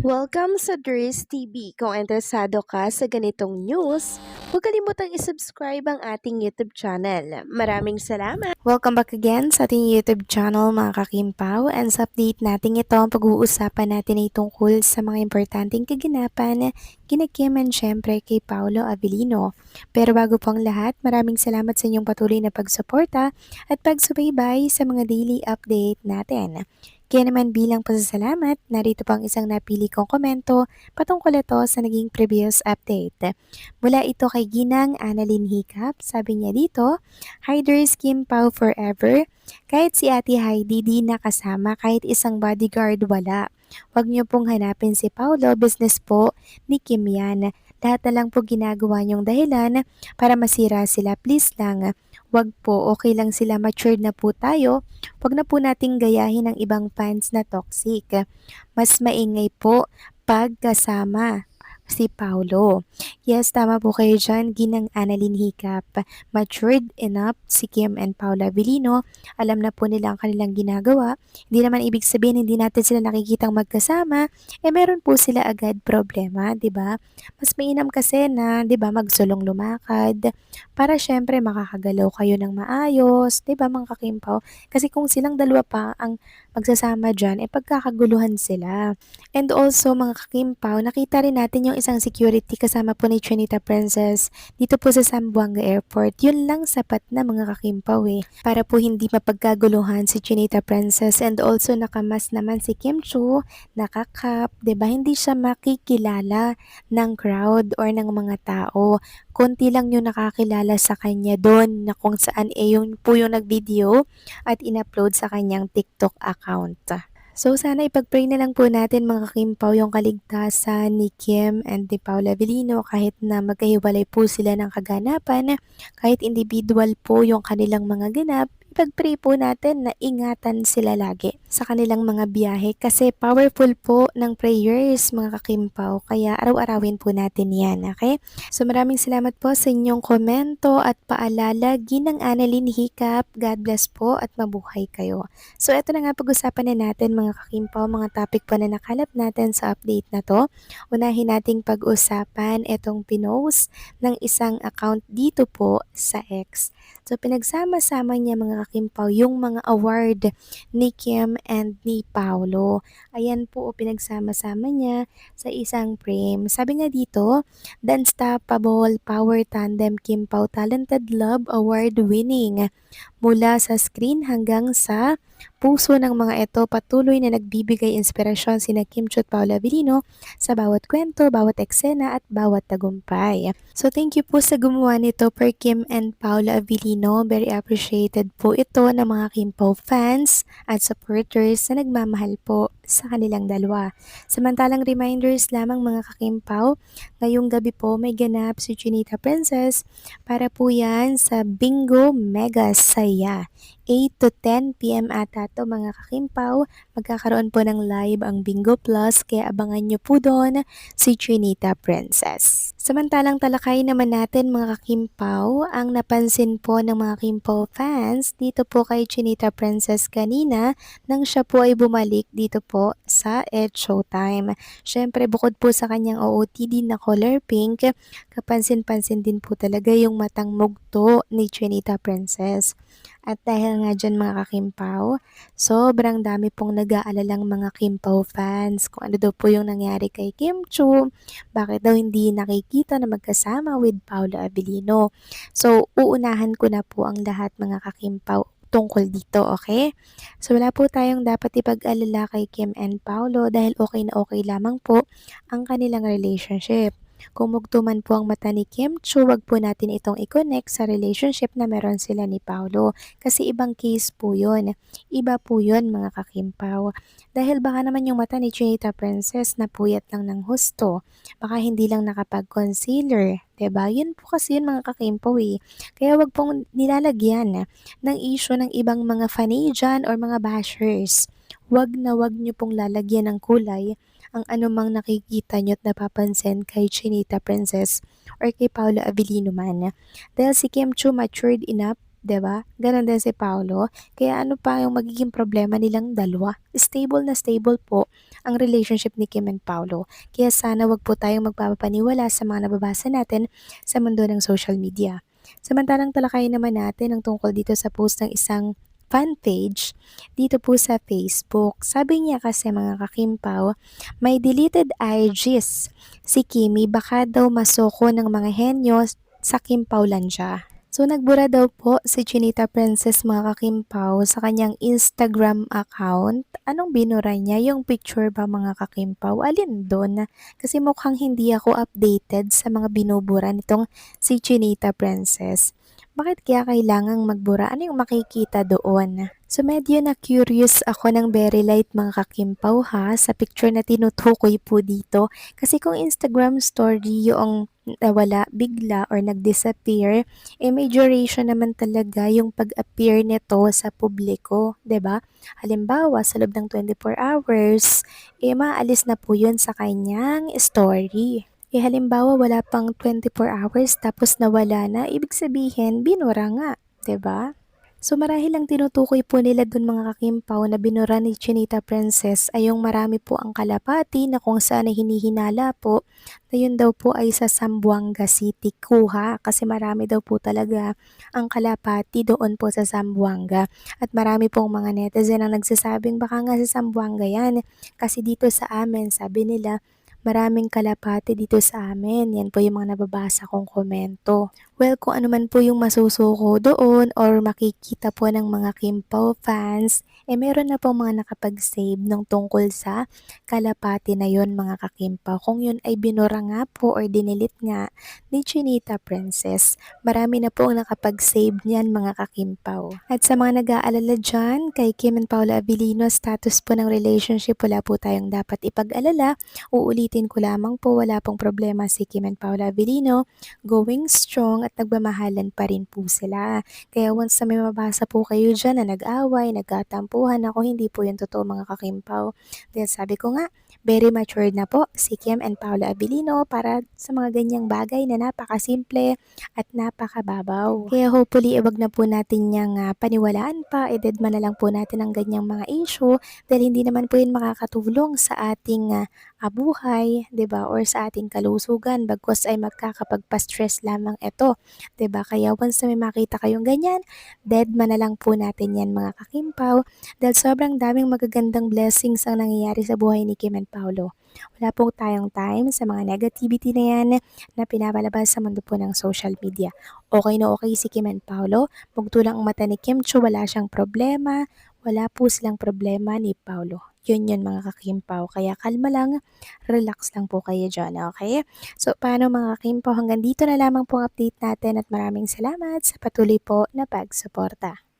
Welcome sa Dries TV. Kung interesado ka sa ganitong news, huwag kalimutang isubscribe ang ating YouTube channel. Maraming salamat! Welcome back again sa ating YouTube channel mga kakimpaw, and sa update natin ito ang pag-uusapan natin ay tungkol sa mga importanteng kaganapan kina Kim and syempre kay Paolo Avellino. Pero bago po ang lahat, maraming salamat sa inyong patuloy na pagsuporta at pagsubaybay sa mga daily update natin. Kaya naman bilang pasasalamat, narito pang isang napili kong komento patungkol ito sa naging previous update. Mula ito kay Ginang Annalyn Hiccup, sabi niya dito, Hiders Kim Pao forever, kahit si Ate Heidi di nakasama, kahit isang bodyguard wala. Huwag niyo pong hanapin si Paolo, business po ni Kim yan. Lahat na lang po ginagawa niyong dahilan para masira sila, please lang. Wag po, okay lang sila, matured na po tayo. Wag na po nating gayahin ang ibang fans na toxic. Mas maingay po pagkasama si Paulo. Yes, tama po kayo dyan, Ginang Annalyn Hiccup. Matured enough si Kim and Paula Avellino. Alam na po nila ang kanilang ginagawa. Hindi naman ibig sabihin hindi natin sila nakikitang magkasama. Meron po sila agad problema, 'di ba? Mas mainam kasi na, 'di ba, magsulong lumakad para syempre makakagalaw kayo ng maayos, 'di ba, mga kakimpaw? Kasi kung silang dalawa pa ang magsasama diyan, pagkakaguluhan sila. And also mga kakimpaw, nakita rin natin yung isang security kasama po ni Trinita Princess dito po sa Zamboanga Airport. Yun lang sapat na mga kakimpaw para po hindi mapagkaguluhan si Trinita Princess, and also nakamas naman si Kim Chu, nakakap, 'di ba? Hindi siya makikilala ng crowd or ng mga tao. Konti lang yung nakakilala sa kanya doon na kung saan yung po yung nag-video at in-upload sa kanyang TikTok account. So sana ipag-pray na lang po natin mga kakimpaw yung kaligtasan ni Kim and ni Paula Avellino kahit na magkahiwalay po sila ng kaganapan, kahit individual po yung kanilang mga ganap, ipag-pray po natin na ingatan sila lagi sa kanilang mga biyahe kasi powerful po ng prayers mga kakimpaw, kaya araw-arawin po natin yan, okay? So maraming salamat po sa inyong komento at paalala. Ginang Annalyn Hiccup, God bless po at mabuhay kayo. So ito na nga pag-usapan na natin mga kakimpaw, mga topic pa na nakalap natin sa update na to. Unahin nating pag-usapan itong pinost ng isang account dito po sa X. So pinagsama-sama niya mga kakimpaw yung mga award ni Kim and ni Paolo. Ayan po pinagsama-sama niya sa isang frame. Sabi nga dito, The Unstoppable Power Tandem Kim Pao Talented Love Award winning. Mula sa screen hanggang sa puso ng mga ito, patuloy na nagbibigay inspirasyon sina Kim Chu at Paula Avellino sa bawat kwento, bawat eksena at bawat tagumpay. So thank you po sa gumawa nito per Kim and Paula Avellino. Very appreciated po ito ng mga Kim Pao fans at supporters na nagmamahal po sa kanilang dalawa. Samantalang reminders lamang mga kakimpaw, ngayong gabi po may ganap si Chinita Princess para po yan sa Bingo Mega Saya. 8 to 10 p.m. ata to mga kakimpaw. Magkakaroon po ng live ang Bingo Plus kaya abangan nyo po doon si Trinita Princess. Samantalang talakay naman natin mga kakimpaw ang napansin po ng mga Kimpaw fans dito po kay Trinita Princess kanina nang siya po ay bumalik dito po sa Ed Showtime. Syempre bukod po sa kanyang OOTD na color pink, kapansin-pansin din po talaga yung matang mugto ni Trinita Princess. At dahil nga dyan mga kakimpaw, sobrang dami pong nag-aalalang mga Kimpaw fans kung ano daw po yung nangyari kay Kim Chu, bakit daw hindi nakikita na magkasama with Paolo Avellino. So, uunahan ko na po ang lahat mga kakimpaw tungkol dito, okay? So, wala po tayong dapat ipag-alala kay Kim and Paolo dahil okay na okay lamang po ang kanilang relationship. Kung mugtuman po ang mata ni Kim Chu, wag po natin itong i-connect sa relationship na meron sila ni Paolo. Kasi ibang case po yun. Iba po yun mga kakimpaw. Dahil baka naman yung mata ni Chinita Princess na puyat lang ng husto. Baka hindi lang nakapag-concealer. Diba? Yun po kasi yun mga kakimpaw Kaya wag pong nilalagyan ng issue ng ibang mga fanay dyan or mga bashers. Wag na wag nyo pong lalagyan ng kulay ang anumang nakikita nyo at napapansin kay Chinita Princess or kay Paolo Avellino man. Dahil si Kim Chu matured enough 'di ba? Gano'n din si Paolo. Kaya ano pa yung magiging problema nilang dalawa? Stable na stable po ang relationship ni Kim and Paolo. Kaya sana wag po tayong magpapaniwala sa mga nababasa natin sa mundo ng social media. Samantalang talakayin naman natin ang tungkol dito sa post ng isang fan page dito po sa Facebook. Sabi niya kasi mga kakimpaw, may deleted IGs si Kimi baka daw masoko ng mga henyo sa Kimpawlandia. So nagbura daw po si Chinita Princess mga kakimpaw sa kanyang Instagram account. Anong binura niya? Yung picture ba mga kakimpaw? Alin doon? Kasi mukhang hindi ako updated sa mga binubura nitong si Chinita Princess. Bakit kaya kailangang magbura? Ano yung makikita doon? So medyo na curious ako ng very light mga kakimpaw ha sa picture na tinutukoy po dito. Kasi kung Instagram story yung nawala bigla or nag-disappear, may duration naman talaga yung pag-appear nito sa publiko, 'di ba? Halimbawa, sa loob ng 24 hours, maalis na po yun sa kanyang story. Halimbawa, wala pang 24 hours tapos nawala na, ibig sabihin, binura nga, 'di ba? So marahil ang tinutukoy po nila dun mga kakimpaw na binura ni Chinita Princess ay yung marami po ang kalapati na kung saan ay hinihinala po na yun daw po ay sa Zamboanga City kuha kasi marami daw po talaga ang kalapati doon po sa Zamboanga at marami pong mga netizen ang nagsasabing baka nga sa Zamboanga yan kasi dito sa amin sabi nila maraming kalapati dito sa amin. Yan po yung mga nababasa kong komento. Well, kung ano man po yung masusuko doon or makikita po ng mga Kimpaw fans, meron na pong mga nakapag-save ng tungkol sa kalapati na yon mga kakimpaw. Kung yun ay binura nga po or dinilit nga ni Chinita Princess, marami na po ang nakapag-save niyan mga kakimpaw. At sa mga nag-aalala dyan, kay Kim and Paula Abilino, status po ng relationship, wala po tayong dapat ipag-alala. Uulitin ko lamang po, wala pong problema si Kim and Paula Abilino, going strong at nagmamahalan pa rin po sila. Kaya once na may mabasa po kayo dyan na nag-away, nagkatampuhan, ako hindi po yun totoo mga kakimpaw. Dahil sabi ko nga, very matured na po si Kim and Paula Abilino para sa mga ganyang bagay na napakasimple at napakababaw. Kaya hopefully, wag na po natin niyang paniwalaan pa, ededma na lang po natin ang ganyang mga issue dahil hindi naman po yun makakatulong sa ating buhay, 'di ba? Or sa ating kalusugan bagkus ay magkakapagpa-stress lamang ito, 'di ba? Kaya once na may makita kayong ganyan, deadma na lang po natin 'yan mga kakimpaw dahil sobrang daming magagandang blessings ang nangyayari sa buhay ni Kim and Paolo. Wala po tayong time sa mga negativity na yan na pinapalabas sa mundo po ng social media. Okay na okay si Kim and Paolo, magtulang ang mata ni Kim Cho, wala siyang problema, wala po silang problema ni Paolo. Yun yun mga kakimpaw. Kaya kalma lang, relax lang po kayo dyan, okay? So, paano mga kakimpaw? Hanggang dito na lamang po ang update natin at maraming salamat sa patuloy po na pagsuporta.